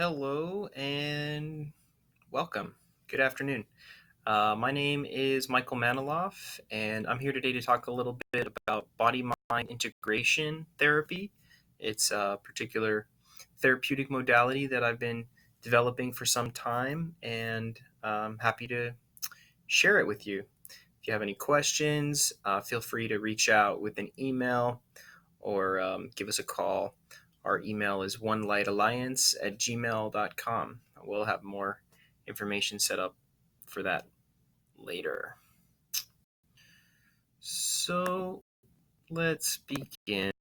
Hello and welcome. Good afternoon. My name is Michael Maniloff, and I'm here today to talk a little bit about body mind integration therapy. It's a particular therapeutic modality that I've been developing for some time, and I'm happy to share it with you. If you have any questions, feel free to reach out with an email or give us a call. Our email is onelightalliance@gmail.com. We'll have more information set up for that later. So let's begin.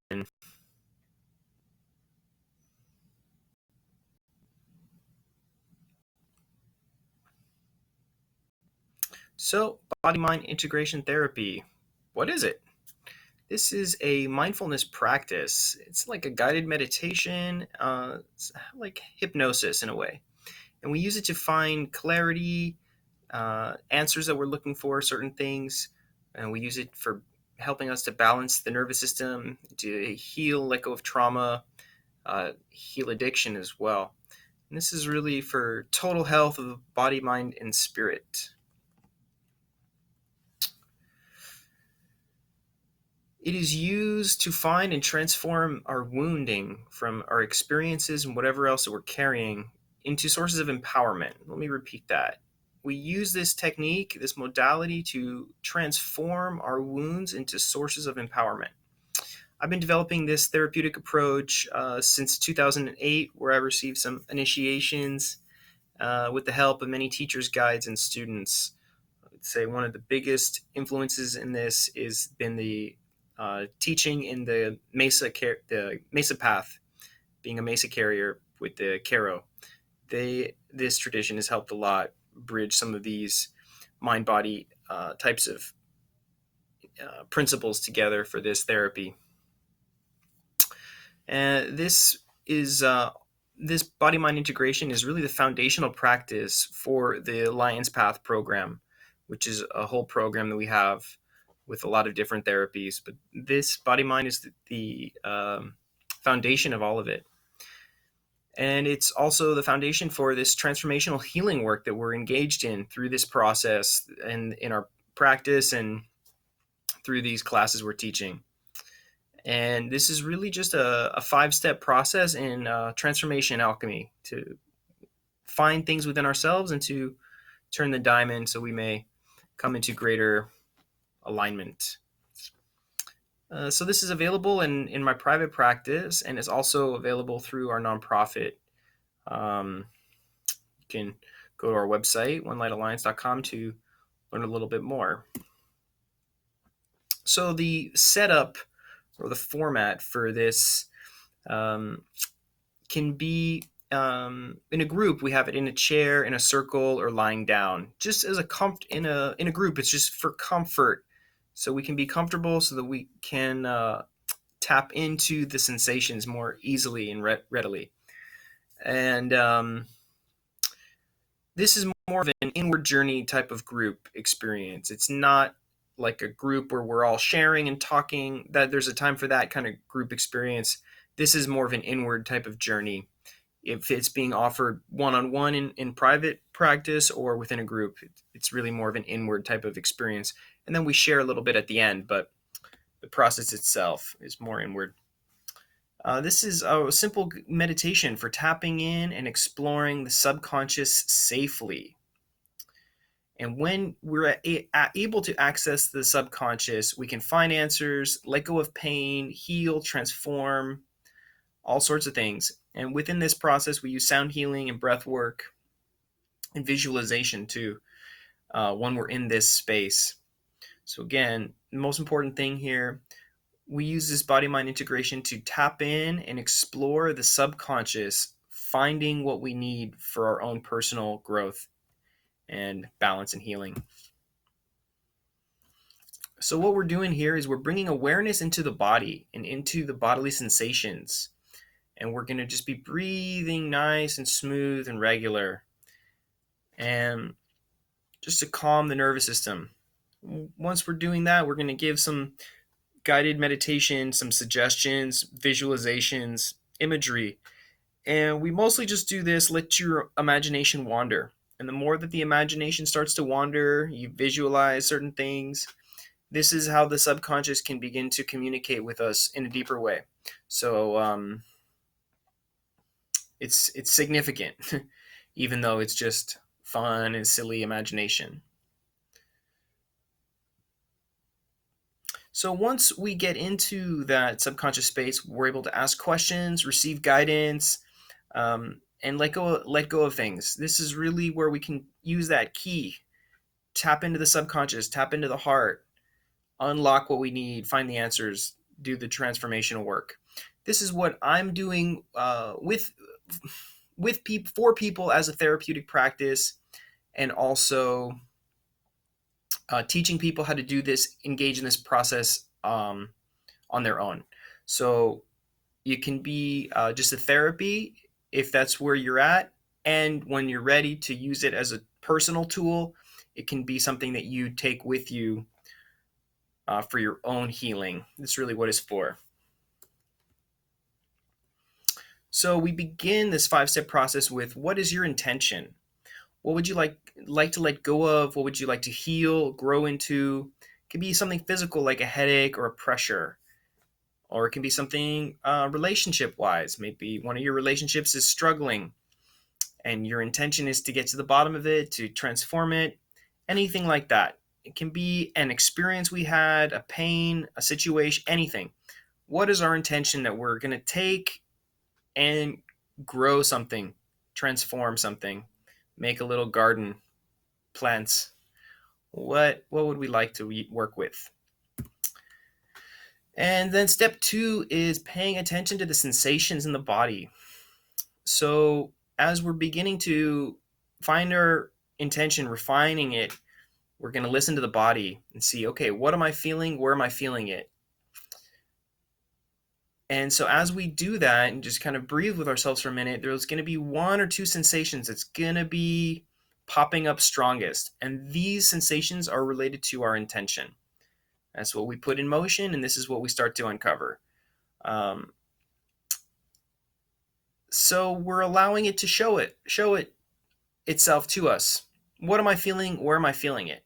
So, body mind integration therapy. What is it? This is a mindfulness practice. It's like a guided meditation, it's like hypnosis in a way. And we use it to find clarity, answers that we're looking for, certain things. And we use it for helping us to balance the nervous system, to heal, let go of trauma, heal addiction as well. And this is really for total health of the body, mind, and spirit. It is used to find and transform our wounding from our experiences and whatever else that we're carrying into sources of empowerment. Let me repeat that. We use this technique, this modality, to transform our wounds into sources of empowerment. I've been developing this therapeutic approach since 2008, where I received some initiations with the help of many teachers, guides, and students. I would say one of the biggest influences in this has been the teaching in the Mesa path, being a Mesa carrier with the Caro. This tradition has helped a lot bridge some of these mind body types of principles together for this therapy. And this body mind integration is really the foundational practice for the Lions Path program, which is a whole program that we have with a lot of different therapies. But this body mind is the foundation of all of it. And it's also the foundation for this transformational healing work that we're engaged in through this process and in our practice and through these classes we're teaching. And this is really just a 5-step process in transformation alchemy to find things within ourselves and to turn the diamond so we may come into greater alignment. So this is available in my private practice, and it's also available through our nonprofit. You can go to our website, onelightalliance.com, to learn a little bit more. So the setup or the format for this can be in a group. We have it in a chair, in a circle, or lying down. Just as in a group, it's just for comfort, so we can be comfortable, so that we can tap into the sensations more easily and readily. And this is more of an inward journey type of group experience. It's not like a group where we're all sharing and talking, that there's a time for that kind of group experience. This is more of an inward type of journey. If it's being offered one-on-one in private practice or within a group, it's really more of an inward type of experience. And then we share a little bit at the end, but the process itself is more inward. This is a simple meditation for tapping in and exploring the subconscious safely. And when we're able to access the subconscious, we can find answers, let go of pain, heal, transform, all sorts of things. And within this process, we use sound healing and breath work and visualization too, when we're in this space. So again, the most important thing here, we use this body-mind integration to tap in and explore the subconscious, finding what we need for our own personal growth and balance and healing. So what we're doing here is we're bringing awareness into the body and into the bodily sensations. And we're going to just be breathing nice and smooth and regular, and just to calm the nervous system. Once we're doing that, we're going to give some guided meditation, some suggestions, visualizations, imagery, And we mostly just do this, let your imagination wander. And the more that the imagination starts to wander, you visualize certain things. This is how the subconscious can begin to communicate with us in a deeper way. So it's significant, even though it's just fun and silly imagination. So once we get into that subconscious space, we're able to ask questions, receive guidance, and let go of things. This is really where we can use that key, tap into the subconscious, tap into the heart, unlock what we need, find the answers, do the transformational work. This is what I'm doing with people, for people, as a therapeutic practice, and also teaching people how to do this, engage in this process on their own. So it can be just a therapy if that's where you're at, and when you're ready to use it as a personal tool, it can be something that you take with you for your own healing. That's really what it's for. So we begin this 5-step process with, what is your intention? What would you like to let go of? What would you like to heal, grow into? It can be something physical like a headache or a pressure, or it can be something relationship wise. Maybe one of your relationships is struggling and your intention is to get to the bottom of it, to transform it, anything like that. It can be an experience we had, a pain, a situation, anything. What is our intention that we're going to take and grow something, transform something, make a little garden, plants? What would we like to work with? And then step 2 is paying attention to the sensations in the body. So as we're beginning to find our intention, refining it, we're going to listen to the body and see, okay, what am I feeling? Where am I feeling it? And so as we do that and just kind of breathe with ourselves for a minute, there's going to be 1 or 2 sensations that's going to be popping up strongest. And these sensations are related to our intention. That's what we put in motion, and this is what we start to uncover. So we're allowing it to show it itself to us. What am I feeling? Where am I feeling it?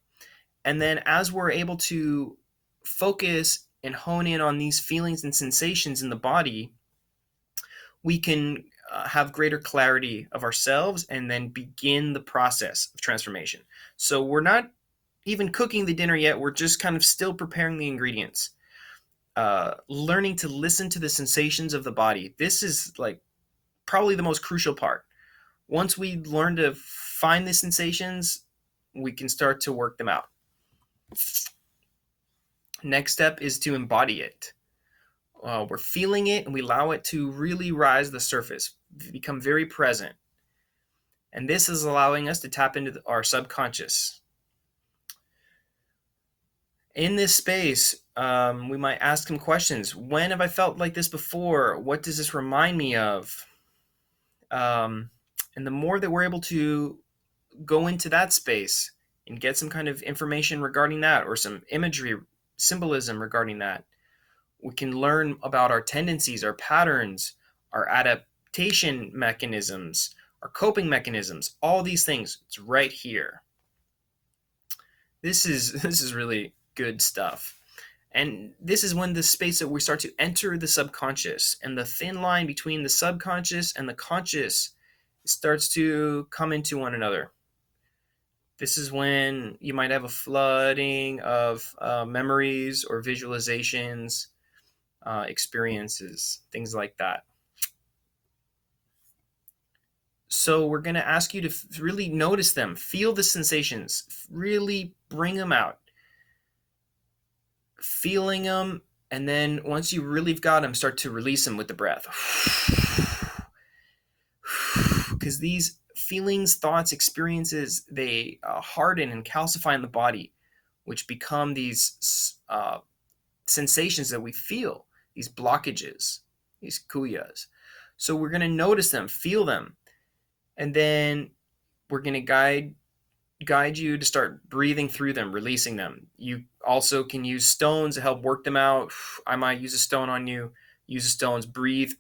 And then as we're able to focus and hone in on these feelings and sensations in the body, we can have greater clarity of ourselves and then begin the process of transformation. So we're not even cooking the dinner yet. We're just kind of still preparing the ingredients. Learning to listen to the sensations of the body. This is like probably the most crucial part. Once we learn to find the sensations, we can start to work them out. Next step is to embody it. We're feeling it and we allow it to really rise to the surface, become very present. And this is allowing us to tap into our subconscious. In this space, we might ask some questions. When have I felt like this before? What does this remind me of? And the more that we're able to go into that space and get some kind of information regarding that, or some imagery, symbolism regarding that, we can learn about our tendencies, our patterns, our adaptation mechanisms, our coping mechanisms, all these things. It's right here. This is really good stuff. And this is when the space that we start to enter the subconscious, and the thin line between the subconscious and the conscious starts to come into one another. This is when you might have a flooding of memories or visualizations, experiences, things like that. So we're going to ask you to really notice them, feel the sensations, really bring them out, feeling them, and then once you really got them, start to release them with the breath. Because these feelings, thoughts, experiences, they harden and calcify in the body, which become these sensations that we feel, these blockages, these kuyas. So we're going to notice them, feel them, and then we're going to guide you to start breathing through them, releasing them. You also can use stones to help work them out. I might use a stone on you. Use the stones, breathe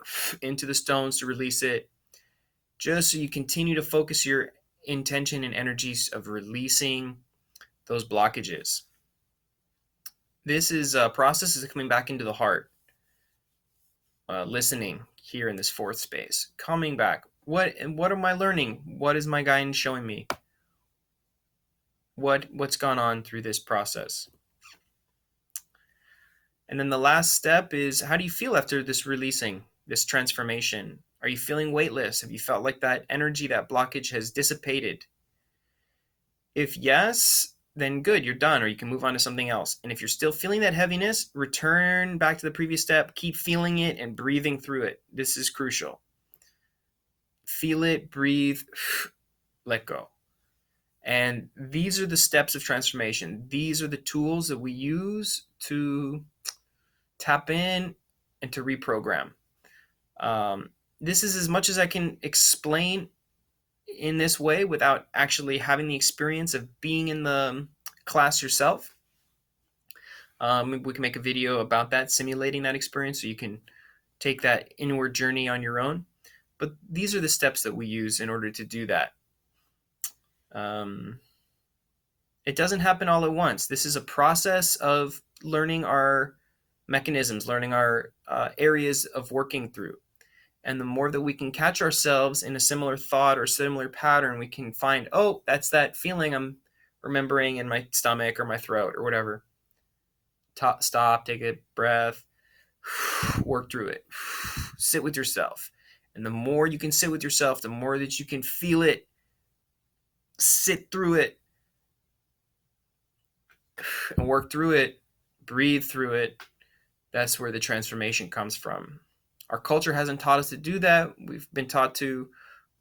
into the stones to release it. just so you continue to focus your intention and energies of releasing those blockages. This is a process is coming back into the heart, listening here in this fourth space, coming back. What am I learning? What is my guidance showing me? What's gone on through this process? And then the last step is, how do you feel after this releasing, this transformation? Are you feeling weightless? Have you felt like that energy, that blockage has dissipated? If yes, then good, you're done, or you can move on to something else. And if you're still feeling that heaviness, return back to the previous step, keep feeling it and breathing through it. This is crucial. Feel it, breathe, let go. And these are the steps of transformation. These are the tools that we use to tap in and to reprogram. This is as much as I can explain in this way without actually having the experience of being in the class yourself. We can make a video about that, simulating that experience, so you can take that inward journey on your own. But these are the steps that we use in order to do that. It doesn't happen all at once. This is a process of learning our mechanisms, learning our areas of working through. And the more that we can catch ourselves in a similar thought or similar pattern, we can find, oh, that's that feeling I'm remembering in my stomach or my throat or whatever. Stop, take a breath, work through it, sit with yourself. And the more you can sit with yourself, the more that you can feel it, sit through it, and work through it, breathe through it. That's where the transformation comes from. Our culture hasn't taught us to do that. We've been taught to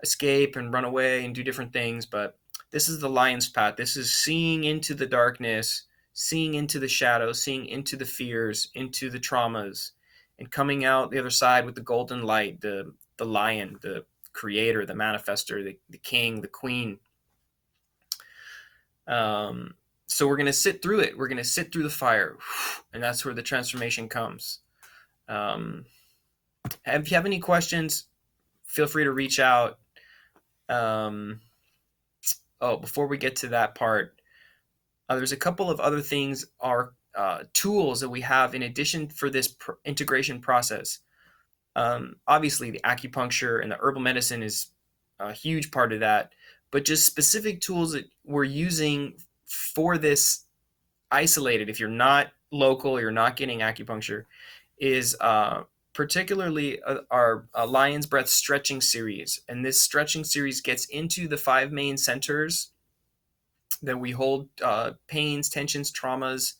escape and run away and do different things, but this is the lion's path. This is seeing into the darkness, seeing into the shadows, seeing into the fears, into the traumas, and coming out the other side with the golden light, the lion, the creator, the manifester, the king, the queen. So we're going to sit through it. We're going to sit through the fire, and that's where the transformation comes. If you have any questions, feel free to reach out. Before we get to that part, there's a couple of other things, are tools that we have in addition for this integration process. Obviously, the acupuncture and the herbal medicine is a huge part of that, but just specific tools that we're using for this isolated, if you're not local, you're not getting acupuncture, is particularly our Lion's Breath stretching series. And this stretching series gets into the 5 main centers that we hold pains, tensions, traumas,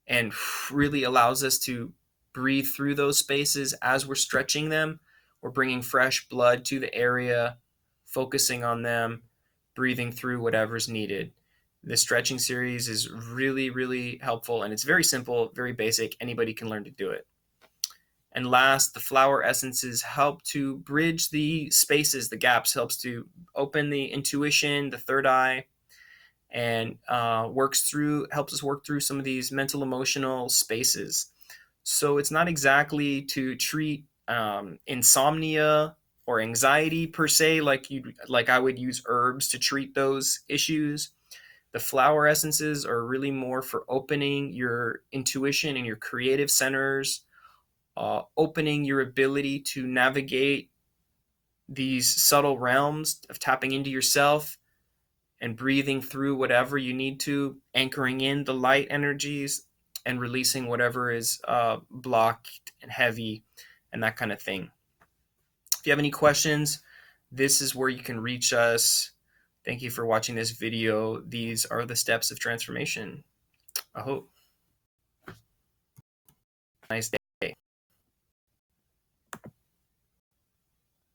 and really allows us to breathe through those spaces as we're stretching them. We're bringing fresh blood to the area, focusing on them, breathing through whatever's needed. The stretching series is really, really helpful, and it's very simple, very basic. Anybody can learn to do it. And last, the flower essences help to bridge the spaces, the gaps, helps to open the intuition, the third eye, and helps us work through some of these mental, emotional spaces. So it's not exactly to treat insomnia or anxiety per se, like I would use herbs to treat those issues. The flower essences are really more for opening your intuition and your creative centers, opening your ability to navigate these subtle realms of tapping into yourself and breathing through whatever you need to, anchoring in the light energies and releasing whatever is blocked and heavy and that kind of thing. If you have any questions, this is where you can reach us. Thank you for watching this video. These are the steps of transformation. I hope. Nice day.